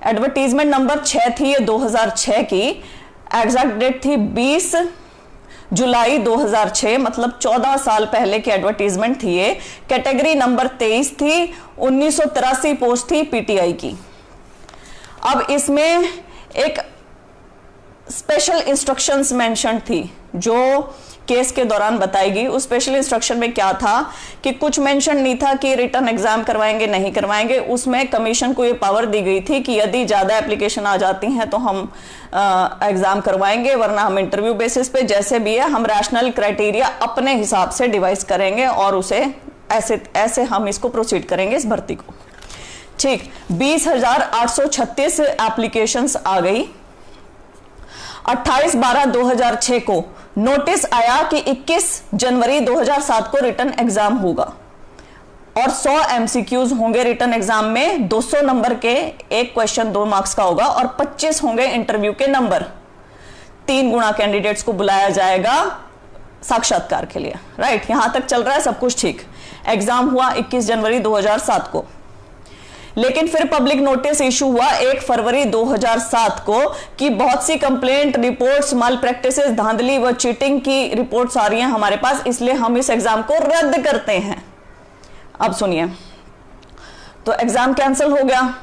Advertisement number 6 थी ये 2006 की, एग्जैक्ट डेट थी 20 जुलाई 2006, मतलब 14 साल पहले की एडवर्टीजमेंट थी ये। कैटेगरी नंबर 23 थी, 1983 पोस्ट थी पीटीआई की। अब इसमें एक स्पेशल इंस्ट्रक्शंस मेंशन थी जो केस के दौरान बताएगी। उस स्पेशल इंस्ट्रक्शन में क्या था कि कुछ मेंशन नहीं था कि रिटर्न एग्जाम करवाएंगे नहीं करवाएंगे, उसमें कमीशन को ये पावर दी गई थी कि यदि ज्यादा एप्लीकेशन आ जाती हैं तो हम एग्जाम करवाएंगे, वरना हम इंटरव्यू बेसिस पे जैसे भी है हम रैशनल क्राइटेरिया अपने हिसाब से डिवाइस करेंगे और उसे ऐसे हम इसको प्रोसीड करेंगे इस भर्ती को। ठीक, 20,836 एप्लीकेशंस आ गई। 28/12/2006 को नोटिस आया कि 21 जनवरी 2007 को रिटर्न एग्जाम होगा और 100 एमसीक्यूज होंगे रिटर्न एग्जाम में। 200 नंबर के एक क्वेश्चन 2 मार्क्स का होगा और 25 होंगे इंटरव्यू के नंबर। 3 गुना कैंडिडेट्स को बुलाया जाएगा साक्षात्कार के लिए। राइट, यहां तक चल रहा है सब कुछ ठीक। एग्जाम हुआ 21 जनवरी 2007 को, लेकिन फिर पब्लिक नोटिस इशू हुआ 1 फरवरी 2007 को कि बहुत सी कंप्लेंट रिपोर्ट्स, माल प्रैक्टिसेस, धांधली व चीटिंग की रिपोर्ट्स आ रही हैं हमारे पास, इसलिए हम इस एग्जाम को रद्द करते हैं। अब सुनिए, तो एग्जाम कैंसिल हो गया।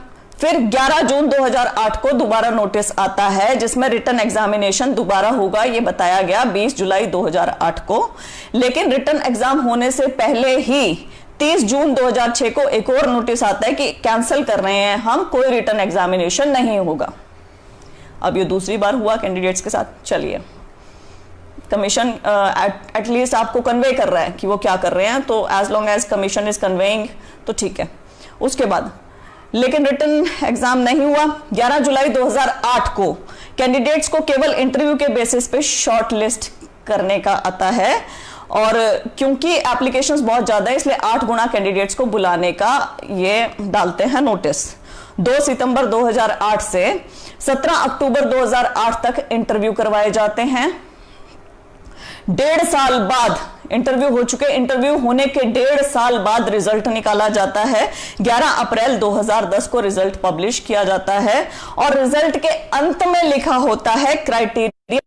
फिर 11 जून 2008 को दोबारा नोटिस आता है जिसमें रिटर्न एग्जामिनेशन दोबारा होगा, ये बताया गया 20 जुलाई 2008 को। लेकिन रिटर्न एग्जाम होने से पहले ही 30 जून 2006 को एक और नोटिस आता है कि कैंसिल कर रहे हैं हम, कोई रिटर्न एग्जामिनेशन नहीं होगा। अब ये दूसरी बार हुआ कैंडिडेट्स के साथ। चलिए, कमीशन एटलीस्ट आपको कन्वे कर रहा है कि वो क्या कर रहे हैं, तो as long as commission is conveying तो ठीक है। उसके बाद लेकिन रिटर्न एग्जाम नहीं हुआ। 11 जुलाई 2008 को कैंडिडेट्स को केवल इंटरव्यू के बेसिस पे शॉर्ट लिस्ट करने का आता है और क्योंकि एप्लीकेशंस बहुत ज्यादा है इसलिए 8 गुना कैंडिडेट्स को बुलाने का ये डालते हैं नोटिस। 2 सितंबर 2008 से 17 अक्टूबर 2008 तक इंटरव्यू करवाए जाते हैं। 1.5 साल बाद इंटरव्यू हो चुके, इंटरव्यू होने के 1.5 साल बाद रिजल्ट निकाला जाता है। 11 अप्रैल 2010 को रिजल्ट पब्लिश किया जाता है और रिजल्ट के अंत में लिखा होता है क्राइटेरिया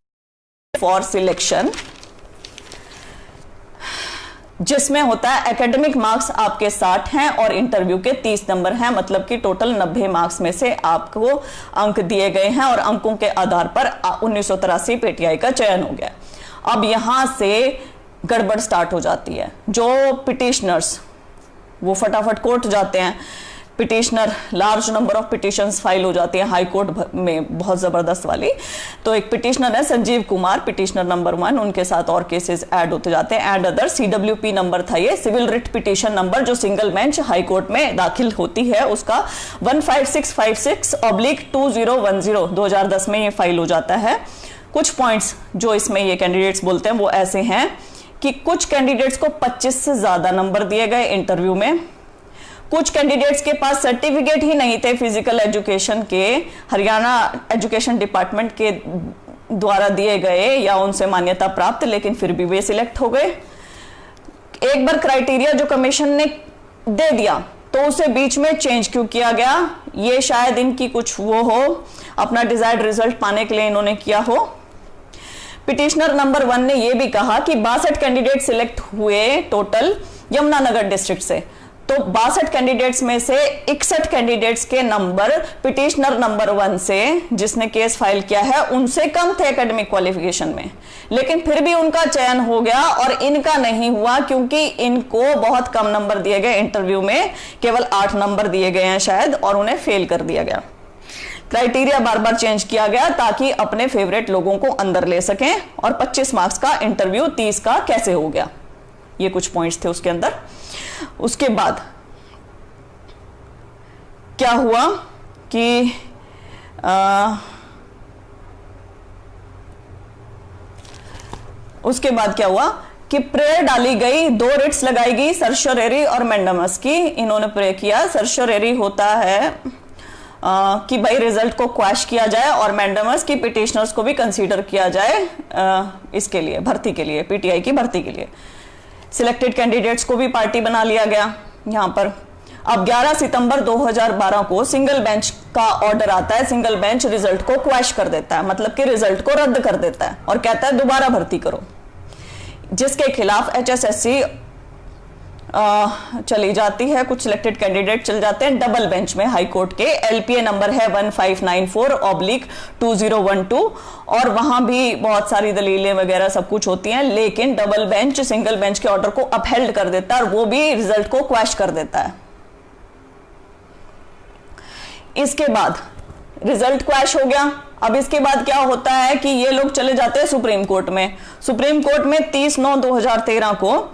फॉर सिलेक्शन, जिसमें होता है एकेडमिक मार्क्स आपके 60 हैं और इंटरव्यू के 30 नंबर हैं, मतलब कि टोटल 90 मार्क्स में से आपको अंक दिए गए हैं और अंकों के आधार पर 1983 पीटीआई का चयन हो गया। अब यहां से गड़बड़ स्टार्ट हो जाती है। जो पिटिशनर्स वो फटाफट कोर्ट जाते हैं, petitioner large number of petitions file हो जाती है हाई कोर्ट में, बहुत जबरदस्त वाली। तो एक पिटिशनर है संजीव कुमार, पिटिशनर नंबर 1, उनके साथ और केसेस ऐड होते जाते हैं। एंड अदर CWP नंबर था ये, सिविल रिट पिटिशन नंबर, जो सिंगल बेंच हाई कोर्ट में दाखिल होती है, उसका 15656/2010 2010 में ये फाइल हो जाता है। कुछ पॉइंट्स जो इसमें ये कैंडिडेट्स बोलते हैं वो ऐसे हैं कि कुछ कैंडिडेट्स को 25 से ज्यादा नंबर दिए गए इंटरव्यू में। कुछ कैंडिडेट्स के पास सर्टिफिकेट ही नहीं थे फिजिकल एजुकेशन के, हरियाणा एजुकेशन डिपार्टमेंट के द्वारा दिए गए या उनसे मान्यता प्राप्त, लेकिन फिर भी वे सिलेक्ट हो गए। एक बार क्राइटेरिया जो कमीशन ने दे दिया तो उसे बीच में चेंज क्यों किया गया, ये शायद इनकी कुछ वो हो, अपना डिजायर्ड रिजल्ट पाने के लिए इन्होंने किया हो। पिटिशनर नंबर 1 ने यह भी कहा कि 62 कैंडिडेट सिलेक्ट हुए टोटल यमुनानगर डिस्ट्रिक्ट से, तो 62 कैंडिडेट्स में से 61 कैंडिडेट्स के नंबर पिटिशनर नंबर 1 से, जिसने केस फाइल किया है, उनसे कम थे एकेडमिक क्वालिफिकेशन में, लेकिन फिर भी उनका चयन हो गया और इनका नहीं हुआ क्योंकि इनको बहुत कम नंबर दिए गए इंटरव्यू में, केवल 8 नंबर दिए गए हैं शायद, और उन्हें फेल कर दिया गया। क्राइटेरिया बार बार चेंज किया गया ताकि अपने फेवरेट लोगों को अंदर ले सकें, और 25 मार्क्स का इंटरव्यू 30 का कैसे हो गया, ये कुछ पॉइंट्स थे उसके अंदर। उसके बाद क्या हुआ कि उसके बाद क्या हुआ कि प्रेयर डाली गई, 2 रिट्स लगाई गई, सर्शोरेरी और मैंडमस की। इन्होंने प्रे किया। सर्शोरेरी होता है कि भाई रिजल्ट को क्वैश किया जाए, और मैंडमस की पिटिशनर्स को भी कंसीडर किया जाए इसके लिए, भर्ती के लिए, पीटीआई की भर्ती के लिए। सिलेक्टेड कैंडिडेट्स को भी पार्टी बना लिया गया। यहां पर अब 11 सितंबर 2012 को सिंगल बेंच का ऑर्डर आता है, सिंगल बेंच रिजल्ट को क्वैश कर देता है, मतलब कि रिजल्ट को रद्द कर देता है और कहता है दोबारा भर्ती करो, जिसके खिलाफ HSSC चली जाती है, कुछ सिलेक्टेड कैंडिडेट चल जाते हैं डबल बेंच में हाई कोर्ट के। LPA नंबर है 1594/2012 और वहां भी बहुत सारी दलीलें वगैरह सब कुछ होती हैं, लेकिन डबल बेंच सिंगल बेंच के ऑर्डर को अपहेल्ड कर देता है और वो भी रिजल्ट को क्वैश कर देता है। इसके बाद रिजल्ट क्वैश हो गया। अब इसके बाद क्या होता है कि ये लोग चले जाते हैं सुप्रीम कोर्ट में। सुप्रीम कोर्ट में 30/9/2013 को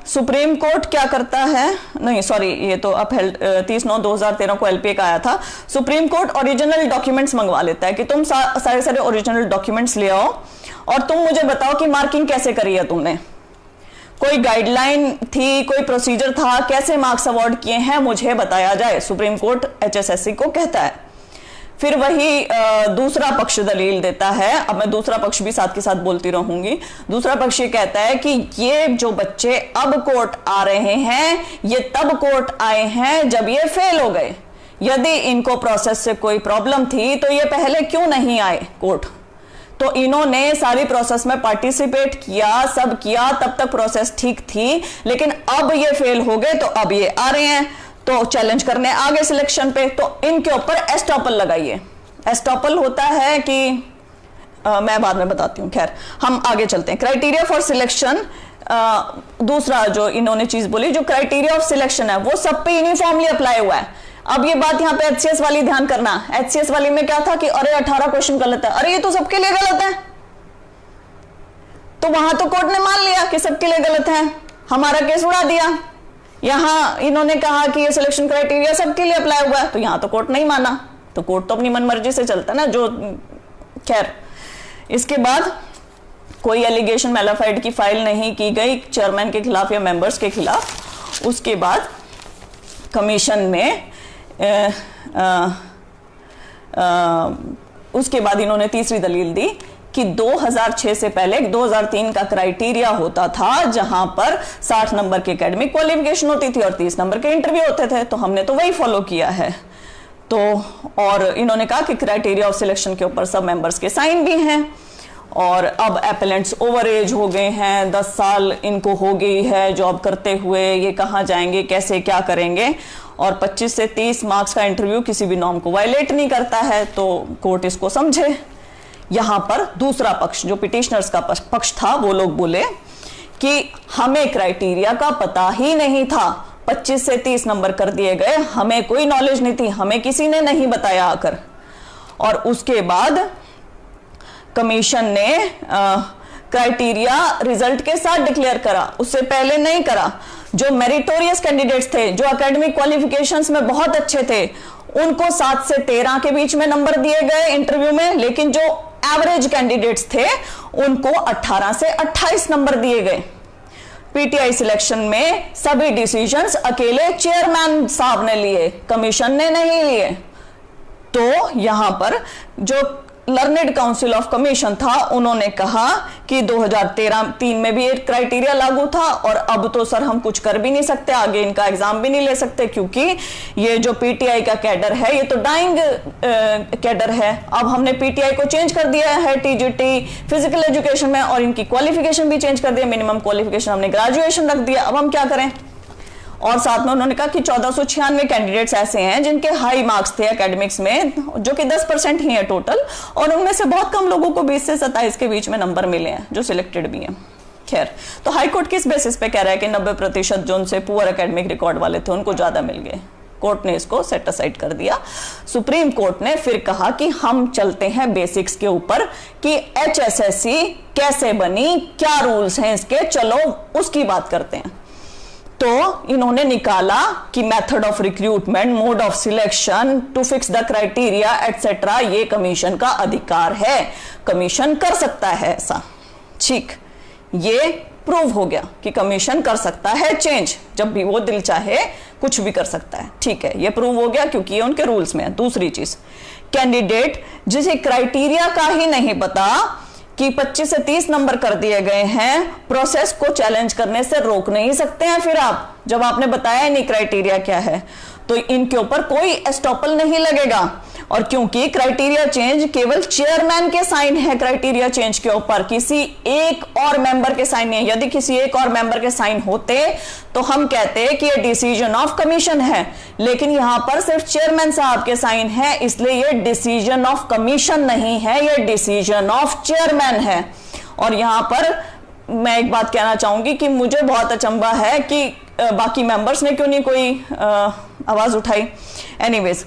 सुप्रीम कोर्ट क्या करता है, नहीं सॉरी ये तो अपहेल्ड 30/9/2013 को LPA का आया था। सुप्रीम कोर्ट ओरिजिनल डॉक्यूमेंट्स मंगवा लेता है कि तुम सारे ओरिजिनल डॉक्यूमेंट्स ले आओ और तुम मुझे बताओ कि मार्किंग कैसे करी है तुमने, कोई गाइडलाइन थी, कोई प्रोसीजर था, कैसे मार्क्स अवार्ड किए हैं मुझे बताया जाए, सुप्रीम कोर्ट HSSC को कहता है। फिर वही दूसरा पक्ष दलील देता है। अब मैं दूसरा पक्ष भी साथ के साथ बोलती रहूंगी। दूसरा पक्ष ये कहता है कि ये जो बच्चे अब कोर्ट आ रहे हैं ये तब कोर्ट आए हैं जब ये फेल हो गए। यदि इनको प्रोसेस से कोई प्रॉब्लम थी तो ये पहले क्यों नहीं आए कोर्ट। तो इन्होंने सारी प्रोसेस में पार्टिसिपेट किया, सब किया, तब तक प्रोसेस ठीक थी, लेकिन अब ये फेल हो गए तो अब ये आ रहे हैं तो चैलेंज करने आगे सिलेक्शन पे। तो इनके ऊपर एस्टॉपल लगाइए। एस्टॉपल होता है कि मैं बाद में बताती हूं, खैर हम आगे चलते हैं। क्राइटेरिया फॉर सिलेक्शन, दूसरा जो इन्होंने चीज बोली, जो क्राइटेरिया ऑफ सिलेक्शन है वो सब पे यूनिफॉर्मली अप्लाई हुआ है। अब ये बात यहाँ पे HCS वाली ध्यान करना। HCS वाली में क्या था कि अरे 18 क्वेश्चन गलत है, अरे ये तो सबके लिए गलत है। तो वहां तो कोर्ट ने मान लिया कि सबके लिए गलत है, हमारा केस उड़ा दिया। यहां इन्होंने कहा कि ये सिलेक्शन क्राइटेरिया सबके लिए अप्लाई हुआ है, तो यहां तो कोर्ट नहीं माना। तो कोर्ट तो अपनी मनमर्जी से चलता है ना, जो खैर। इसके बाद कोई एलिगेशन मैलाफाइड की फाइल नहीं की गई चेयरमैन के खिलाफ या मेंबर्स के खिलाफ। उसके बाद कमीशन में उसके बाद इन्होंने तीसरी दलील दी कि 2006 से पहले 2003 का क्राइटेरिया होता था जहां पर 60 नंबर की एकेडमिक क्वालिफिकेशन होती थी और 30 नंबर के इंटरव्यू होते थे, तो हमने तो वही फॉलो किया है। तो और इन्होंने कहा कि क्राइटेरिया ऑफ सिलेक्शन के ऊपर सब मेंबर्स के साइन भी हैं और अब एपेलेंट्स ओवर एज हो गए हैं, 10 साल इनको हो गई है जॉब करते हुए, ये कहाँ जाएंगे, कैसे क्या करेंगे। और 25 से 30 मार्क्स का इंटरव्यू किसी भी नॉर्म को वायलेट नहीं करता है, तो कोर्ट इसको समझे। यहां पर दूसरा पक्ष जो पिटिशनर्स का पक्ष था वो लोग बोले कि हमें क्राइटेरिया का पता ही नहीं था, 25 से 30 नंबर कर दिए गए, हमें कोई नॉलेज नहीं थी, हमें किसी ने नहीं बताया आकर। और उसके बाद कमीशन ने क्राइटेरिया रिजल्ट के साथ डिक्लेयर करा, उससे पहले नहीं करा। जो मेरिटोरियस कैंडिडेट्स थे, जो एकेडमिक क्वालिफिकेशंस में बहुत अच्छे थे, उनको 7 से 13 के बीच में नंबर दिए गए इंटरव्यू में, लेकिन जो एवरेज कैंडिडेट्स थे उनको 18 से 28 नंबर दिए गए। PTI सिलेक्शन में सभी डिसीजंस अकेले चेयरमैन साहब ने लिए, कमीशन ने नहीं लिए। तो यहां पर जो लर्नेड काउंसिल ऑफ कमीशन था उन्होंने कहा कि 2013-3 में भी एक क्राइटेरिया लागू था और अब तो सर हम कुछ कर भी नहीं सकते, आगे इनका एग्जाम भी नहीं ले सकते, क्योंकि ये जो PTI का कैडर है ये तो डाइंग कैडर है। अब हमने PTI को चेंज कर दिया है TGT फिजिकल एजुकेशन में और इनकी क्वालिफिकेशन भी चेंज कर दिया, मिनिमम क्वालिफिकेशन हमने ग्रेजुएशन रख दिया। अब हम क्या करें। और साथ में उन्होंने कहा कि 1496 कैंडिडेट्स ऐसे हैं जिनके हाई मार्क्स थे एकेडमिक्स में, जो कि 10% ही है टोटल, और उनमें से बहुत कम लोगों को 20 से 27 के बीच में नंबर मिले हैं जो सिलेक्टेड भी हैं। खैर, तो हाई कोर्ट किस बेसिस पे कह रहा है कि 90% जो उनसे पुअर एकेडमिक रिकॉर्ड वाले थे उनको ज्यादा मिल गए। कोर्ट ने इसको सेट असाइड कर दिया। सुप्रीम कोर्ट ने फिर कहा कि हम चलते हैं बेसिक्स के ऊपर कि HSSC कैसे बनी, क्या रूल्स हैं इसके, चलो उसकी बात करते हैं। तो इन्होंने निकाला कि method of recruitment, mode of selection, to fix the criteria etcetera, ये कमीशन का अधिकार है, कमीशन कर सकता है ऐसा। ठीक, ये प्रूव हो गया कि कमीशन कर सकता है चेंज, जब भी वो दिल चाहे कुछ भी कर सकता है। ठीक है, ये प्रूव हो गया क्योंकि ये उनके रूल्स में है। दूसरी चीज, कैंडिडेट जिसे क्राइटेरिया का ही नहीं पता कि 25 से 30 नंबर कर दिए गए हैं, प्रोसेस को चैलेंज करने से रोक नहीं सकते हैं फिर आप, जब आपने बताया नहीं क्राइटेरिया क्या है, तो इनके ऊपर कोई एस्टॉपल नहीं लगेगा। और क्योंकि क्राइटेरिया चेंज केवल चेयरमैन के साइन है, क्राइटेरिया चेंज के ऊपर किसी एक और मेंबर के साइन नहीं है। यदि किसी एक और मेंबर के साइन होते तो हम कहते कि ये डिसीजन ऑफ कमीशन है, लेकिन यहां पर सिर्फ चेयरमैन साहब के साइन है, इसलिए ये डिसीजन ऑफ कमीशन नहीं है, ये डिसीजन ऑफ चेयरमैन है। और यहां पर मैं एक बात कहना चाहूंगी कि मुझे बहुत अचंभा है कि बाकी मेंबर्स ने क्यों नहीं कोई आवाज उठाई। एनीवेज,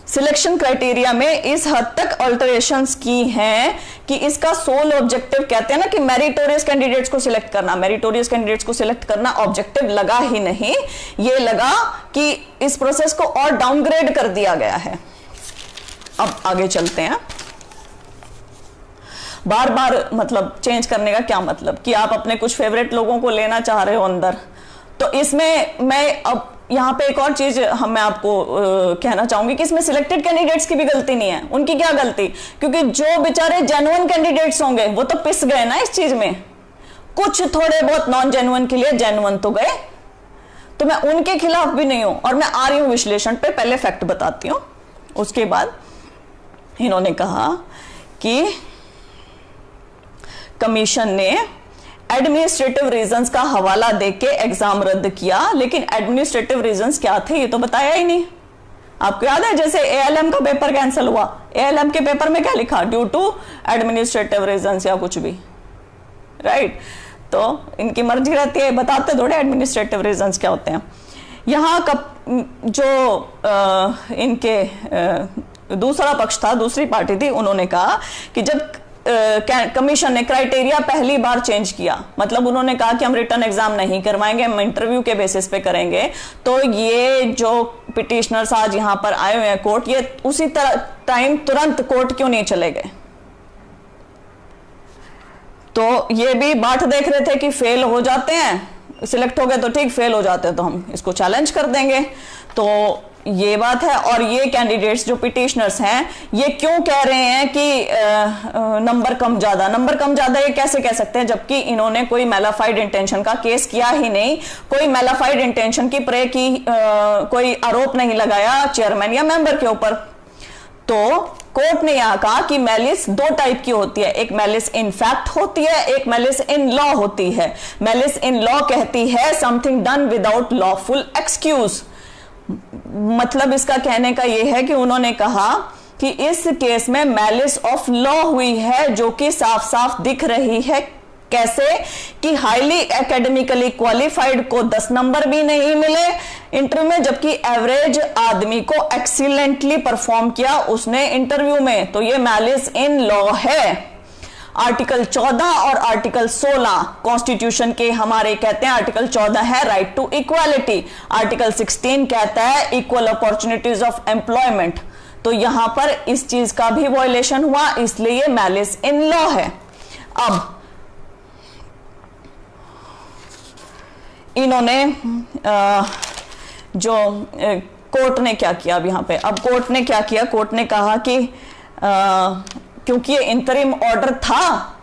सिलेक्शन क्राइटेरिया में इस हद तक अल्टरेशंस की हैं कि इसका सोल ऑब्जेक्टिव कहते हैं ना कि मेरिटोरियस कैंडिडेट्स को सिलेक्ट करना, मेरिटोरियस कैंडिडेट्स को सिलेक्ट करना ऑब्जेक्टिव लगा ही नहीं, ये लगा कि इस प्रोसेस को और डाउनग्रेड कर दिया गया है। अब आगे चलते हैं। बार बार मतलब चेंज करने का क्या मतलब कि आप अपने कुछ फेवरेट लोगों को लेना चाह रहे हो अंदर, तो इसमें मैं अब यहां पे एक और चीज मैं आपको कहना चाहूंगी कि इसमें सिलेक्टेड कैंडिडेट्स की भी गलती नहीं है। उनकी क्या गलती, क्योंकि जो बेचारे जेन्युइन कैंडिडेट्स होंगे वो तो पिस गए ना इस चीज में, कुछ थोड़े बहुत नॉन जेन्युइन के लिए जेन्युइन तो गए, तो मैं उनके खिलाफ भी नहीं हूं। और मैं आ रही हूं विश्लेषण पे, पहले फैक्ट बताती हूं, उसके बाद इन्होंने कहा कि कमीशन ने एडमिनिस्ट्रेटिव रीजंस का हवाला देके एग्जाम रद्द किया, लेकिन एडमिनिस्ट्रेटिव रीजंस क्या थे ये तो बताया ही नहीं। आपको याद है जैसे एएलएम का पेपर कैंसिल हुआ, एएलएम के पेपर में क्या लिखा, ड्यू टू एडमिनिस्ट्रेटिव रीजंस या कुछ भी, राइट। तो इनकी मर्जी रहती है, बताते थोड़े एडमिनिस्ट्रेटिव रीजंस क्या होते हैं। यहाँ जो इनके दूसरा पक्ष था, दूसरी पार्टी थी, उन्होंने कहा कि जब कमीशन ने क्राइटेरिया पहली बार चेंज किया, मतलब उन्होंने कहा कि हम रिटर्न एग्जाम नहीं करवाएंगे, हम इंटरव्यू के बेसिस पे करेंगे, तो ये जो पिटिशनर्स आज यहां पर आए हुए हैं कोर्ट, ये उसी टाइम तुरंत कोर्ट क्यों नहीं चले गए। तो ये भी बात देख रहे थे कि फेल हो जाते हैं, सिलेक्ट हो गए तो ठीक, फेल हो जाते हैं तो हम इसको चैलेंज कर देंगे, तो ये बात है। और ये कैंडिडेट्स जो पिटिशनर्स हैं ये क्यों कह रहे हैं कि नंबर कम ज्यादा ये कैसे कह सकते हैं, जबकि इन्होंने कोई मैलाफाइड इंटेंशन का केस किया ही नहीं, कोई मैलाफाइड इंटेंशन की प्रे की कोई आरोप नहीं लगाया चेयरमैन या मेंबर के ऊपर। तो कोर्ट ने यहां कहा कि मैलिस दो टाइप की होती है, एक मैलिस इन फैक्ट होती है, एक मैलिस इन लॉ होती है। मैलिस इन लॉ कहती है something done without lawful excuse, मतलब इसका कहने का यह है कि उन्होंने कहा कि इस केस में मैलिस ऑफ लॉ हुई है, जो कि साफ साफ दिख रही है। कैसे कि हाईली एकेडमिकली क्वालिफाइड को 10 नंबर भी नहीं मिले इंटरव्यू में, जबकि एवरेज आदमी को एक्सीलेंटली परफॉर्म किया उसने इंटरव्यू में, तो ये मैलिस इन लॉ है। आर्टिकल 14 और आर्टिकल 16 कॉन्स्टिट्यूशन के हमारे कहते हैं, आर्टिकल 14 है राइट टू इक्वालिटी, आर्टिकल 16 कहता है इक्वल अपॉर्चुनिटीज ऑफ एम्प्लॉयमेंट। तो यहां पर इस चीज का भी वायलेशन हुआ, इसलिए ये मैलिस इन लॉ है। अब इन्होंने जो कोर्ट ने क्या किया अब यहां पे, अब कोर्ट ने क्या किया, कोर्ट ने कहा कि क्योंकि ये इंटरिम ऑर्डर था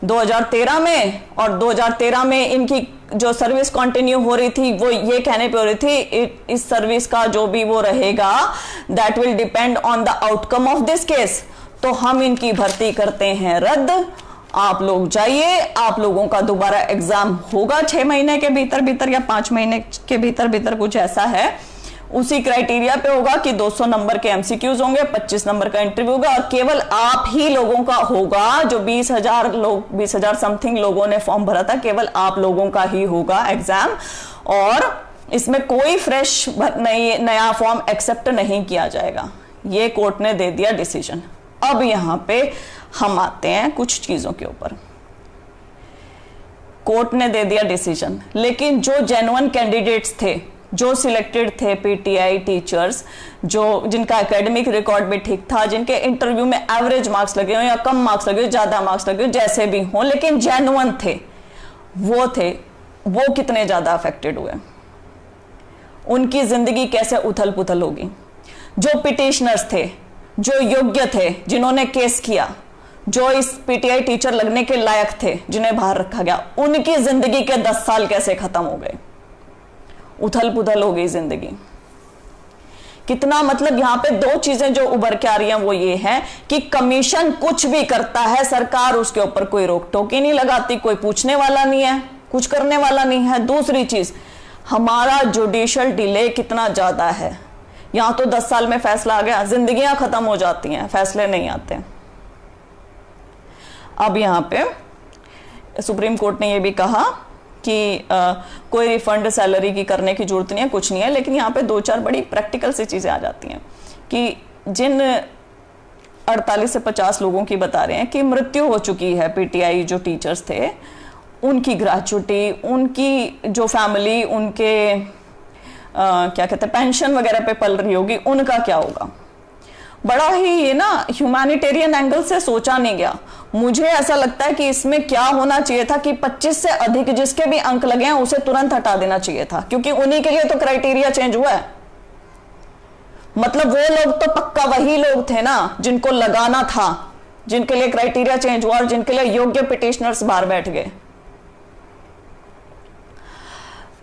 2013 में, और 2013 में इनकी जो सर्विस कंटिन्यू हो रही थी वो ये कहने पे हो रही थी इस सर्विस का जो भी वो रहेगा that will depend on the outcome of this case, तो हम इनकी भर्ती करते हैं रद्द, आप लोग जाइए, आप लोगों का दोबारा एग्जाम होगा 6 महीने के भीतर या 5 महीने के भीतर कुछ ऐसा है, उसी क्राइटेरिया पे होगा कि 200 नंबर के एमसीक्यूज होंगे, 25 नंबर का इंटरव्यू होगा, और केवल आप ही लोगों का होगा, जो 20,000 समथिंग लोगों ने फॉर्म भरा था, केवल आप लोगों का ही होगा एग्जाम, और इसमें कोई फ्रेश नया फॉर्म एक्सेप्ट नहीं किया जाएगा। ये कोर्ट ने दे दिया डिसीजन। अब यहां पे हम आते हैं कुछ चीजों के ऊपर। कोर्ट ने दे दिया डिसीजन, लेकिन जो जेन्युइन कैंडिडेट्स थे, जो सिलेक्टेड थे पीटीआई टीचर्स, जो जिनका एकेडमिक रिकॉर्ड भी ठीक था, जिनके इंटरव्यू में एवरेज मार्क्स लगे हो या कम मार्क्स लगे हो, ज्यादा मार्क्स लगे हो, जैसे भी हो, लेकिन जेन्युइन थे, वो कितने ज्यादा अफेक्टेड हुए, उनकी जिंदगी कैसे उथल पुथल होगी। जो पिटिशनर्स थे, जो योग्य थे, जिन्होंने केस किया, जो इस पीटीआई टीचर लगने के लायक थे, जिन्हें बाहर रखा गया, उनकी जिंदगी के 10 साल कैसे खत्म हो गए, उथल पुथल हो गई जिंदगी। कितना मतलब यहां पे दो चीजें जो उभर के आ रही हैं वो ये है कि कमीशन कुछ भी करता है, सरकार उसके ऊपर कोई रोक टोक ही नहीं लगाती, कोई पूछने वाला नहीं है, कुछ करने वाला नहीं है। दूसरी चीज, हमारा जुडिशियल डिले कितना ज्यादा है। यहां तो 10 साल में फैसला आ गया, जिंदगियां खत्म हो जाती हैं, फैसले नहीं आते। अब यहां पे सुप्रीम कोर्ट ने यह भी कहा कि कोई रिफंड सैलरी की करने की जरूरत नहीं है, कुछ नहीं है। लेकिन यहाँ पे 2-4 बड़ी प्रैक्टिकल सी चीजें आ जाती हैं कि जिन 48 से 50 लोगों की बता रहे हैं कि मृत्यु हो चुकी है, पीटीआई जो टीचर्स थे, उनकी ग्रेच्युटी, उनकी जो फैमिली उनके क्या कहते हैं पेंशन वगैरह पे पल रही होगी, उनका क्या होगा। बड़ा ही ये ना ह्यूमैनिटेरियन एंगल से सोचा नहीं गया। मुझे ऐसा लगता है कि इसमें क्या होना चाहिए था कि 25 से अधिक जिसके भी अंक लगे हैं उसे तुरंत हटा देना चाहिए था, क्योंकि उन्हीं के लिए तो क्राइटेरिया चेंज हुआ है। मतलब वो लोग तो पक्का वही लोग थे ना जिनको लगाना था, जिनके लिए क्राइटेरिया चेंज हुआ और जिनके लिए योग्य पिटिशनर्स बाहर बैठ गए।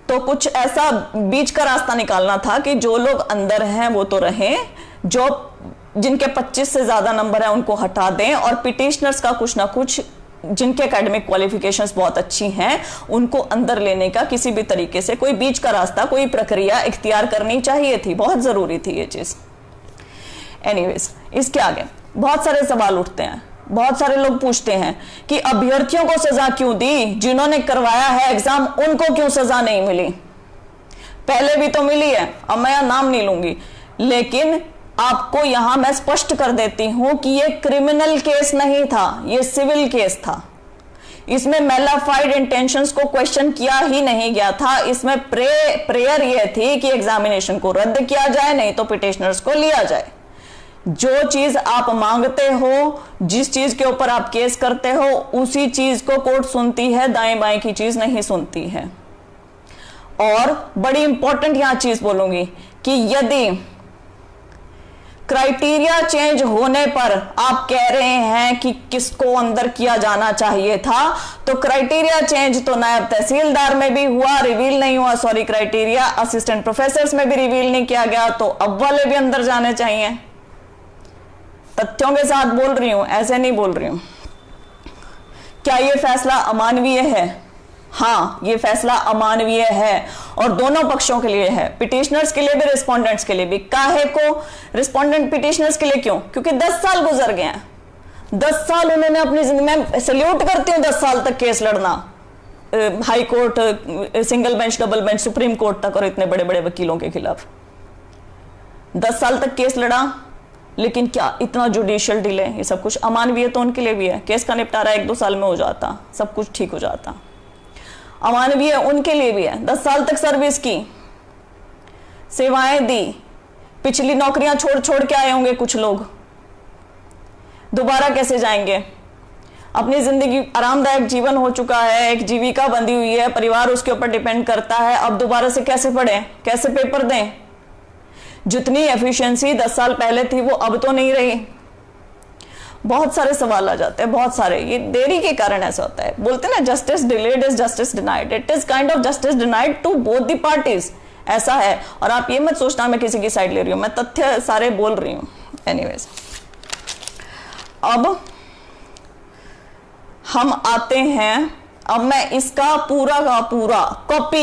तो कुछ ऐसा बीच का रास्ता निकालना था कि जो लोग अंदर हैं वो तो रहें, जो जिनके 25 से ज्यादा नंबर है उनको हटा दें, और पिटिशनर्स का कुछ ना कुछ, जिनके एकेडमिक क्वालिफिकेशंस बहुत अच्छी हैं, उनको अंदर लेने का किसी भी तरीके से कोई बीच का रास्ता, कोई प्रक्रिया इख्तियार करनी चाहिए थी। बहुत जरूरी थी ये चीज। एनीवेज, इसके आगे बहुत सारे सवाल उठते हैं। बहुत सारे लोग पूछते हैं कि अभ्यर्थियों को सजा क्यों दी, जिन्होंने करवाया है एग्जाम उनको क्यों सजा नहीं मिली। पहले भी तो मिली है, अब मैं यहां नाम नहीं लूंगी, लेकिन आपको यहां मैं स्पष्ट कर देती हूं कि यह क्रिमिनल केस नहीं था, यह सिविल केस था। इसमें मैलाफाइड इंटेंशंस को क्वेश्चन किया ही नहीं गया था। इसमें प्रेयर यह थी कि एग्जामिनेशन को रद्द किया जाए, नहीं तो पिटिशनर्स को लिया जाए। जो चीज आप मांगते हो, जिस चीज के ऊपर आप केस करते हो, उसी चीज को कोर्ट सुनती है, दाएं बाएं की चीज नहीं सुनती है। और बड़ी इंपॉर्टेंट यहां चीज बोलूंगी कि यदि क्राइटेरिया चेंज होने पर आप कह रहे हैं कि किसको अंदर किया जाना चाहिए था, तो क्राइटेरिया चेंज तो नायब तहसीलदार में भी हुआ, रिवील नहीं हुआ, सॉरी, क्राइटेरिया असिस्टेंट प्रोफेसर्स में भी रिवील नहीं किया गया, तो अब वाले भी अंदर जाने चाहिए। तथ्यों के साथ बोल रही हूं, ऐसे नहीं बोल रही हूं। क्या यह फैसला अमानवीय है? हाँ, ये फैसला अमानवीय है, और दोनों पक्षों के लिए है, पिटिशनर्स के लिए भी, रिस्पोंडेंट्स के लिए भी। काहे को रिस्पोंडेंट पिटिशनर्स के लिए? क्यों? क्योंकि 10 साल गुजर गए हैं। 10 साल उन्होंने अपनी जिंदगी में, सैल्यूट करती हूं 10 साल तक केस लड़ना, high court, single bench, double bench, supreme court तक, और इतने बड़े बड़े वकीलों के खिलाफ 10 साल तक केस लड़ा। लेकिन क्या इतना जुडिशियल डिले, ये सब कुछ अमानवीय तो उनके लिए भी है। केस का निपटारा 1-2 साल में हो जाता, सब कुछ ठीक हो जाता। अमानवीय उनके लिए भी है। 10 साल तक सर्विस की, सेवाएं दी, पिछली नौकरियां छोड़ छोड़ के आए होंगे कुछ लोग, दोबारा कैसे जाएंगे? अपनी जिंदगी, आरामदायक जीवन हो चुका है, एक जीविका बंधी हुई है, परिवार उसके ऊपर डिपेंड करता है, अब दोबारा से कैसे पढ़ें, कैसे पेपर दें? जितनी एफिशिएंसी 10 साल पहले थी वो अब तो नहीं रही। बहुत सारे सवाल आ जाते हैं, बहुत सारे। ये देरी के कारण ऐसा होता है। बोलते हैं ना, justice delayed is justice denied. It is kind of justice denied to both the parties. ऐसा है। और आप ये मत सोचना मैं किसी की साइड ले रही हूं, मैं तथ्य सारे बोल रही हूं। एनीवेज, अब हम आते हैं, अब मैं इसका पूरा का पूरा कॉपी